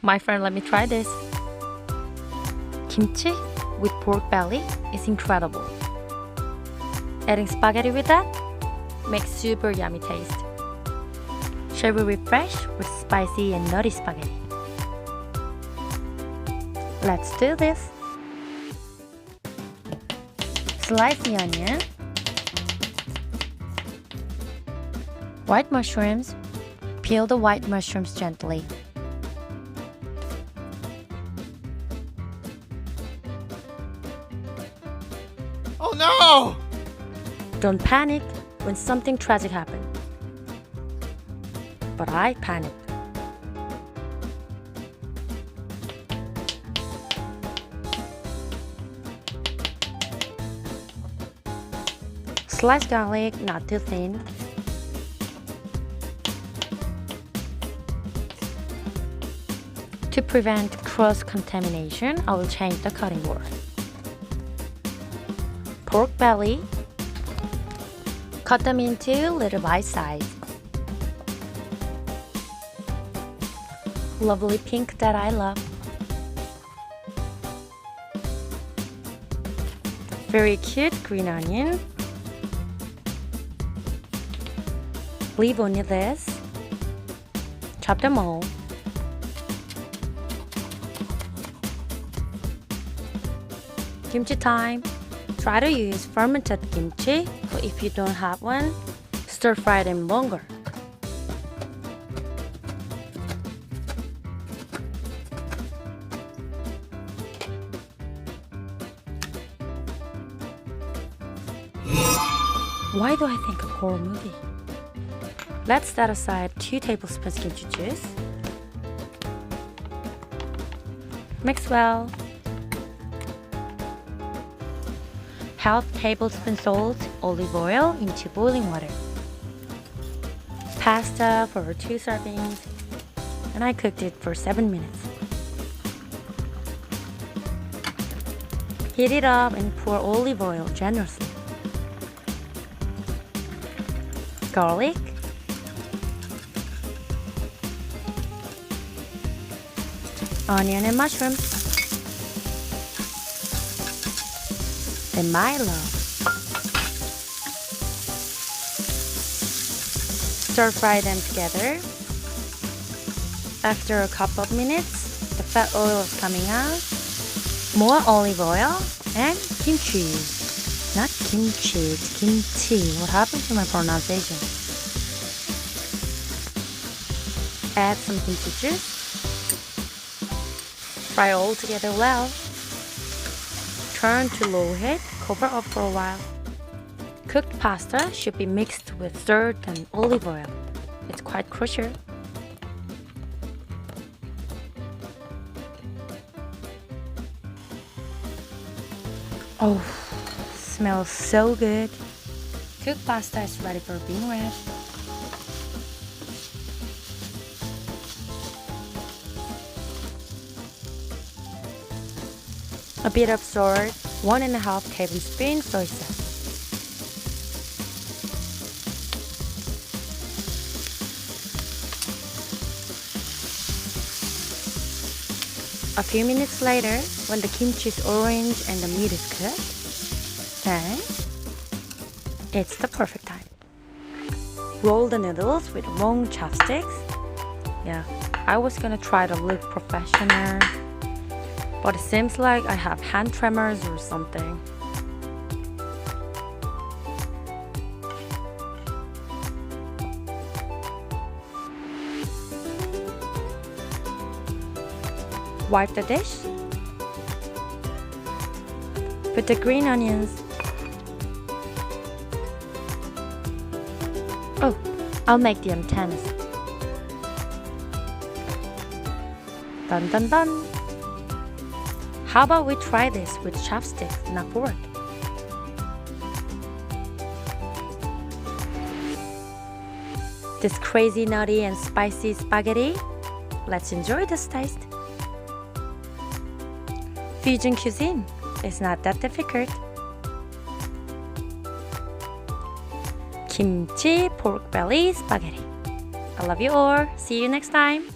My friend, let me try this. Kimchi with pork belly is incredible. Adding spaghetti with that makes super yummy taste. Shall we refresh with spicy and nutty spaghetti? Let's do this. Slice the onion. White mushrooms. Peel the white mushrooms gently. Oh no! Don't panic when something tragic happens. But I panicked. Slice garlic, not too thin. To prevent cross-contamination, I will change the cutting board. Pork belly. Cut them into little bite size. Lovely pink that I love. Very cute green onion. Leave only this. Chop them all. Kimchi time. Try to use fermented kimchi, but if you don't have one, stir fry them longer. Why do I think of horror movie? Let's set aside 2 tablespoons kimchi juice. Mix well. Half tablespoon salt, olive oil into boiling water. Pasta for 2 servings, and I cooked it for 7 minutes. Heat it up and pour olive oil generously. Garlic, onion and mushrooms. Then Milo. Stir fry them together. After a couple of minutes, the fat oil is coming out. More olive oil and kimchi. Not kimchi, it's kimchi. What happened to my pronunciation? Add some kimchi juice. Fry all together well. Turn to low heat, cover up for a while. Cooked pasta should be mixed with salt and olive oil. It's quite crucial. Oh, smells so good. Cooked pasta is ready for being read. A bit of salt, 1.5 tablespoons soy sauce. A few minutes later, when the kimchi is orange and the meat is cooked, then it's the perfect time. Roll the noodles with long chopsticks. Yeah, I was gonna try to look professional, but it seems like I have hand tremors or something. Wipe the dish. Put the green onions. Oh, I'll make the antennas. Dun dun dun. How about we try this with chopsticks, not fork? This crazy nutty and spicy spaghetti. Let's enjoy this taste. Fusion cuisine is not that difficult. Kimchi pork belly spaghetti. I love you all. See you next time.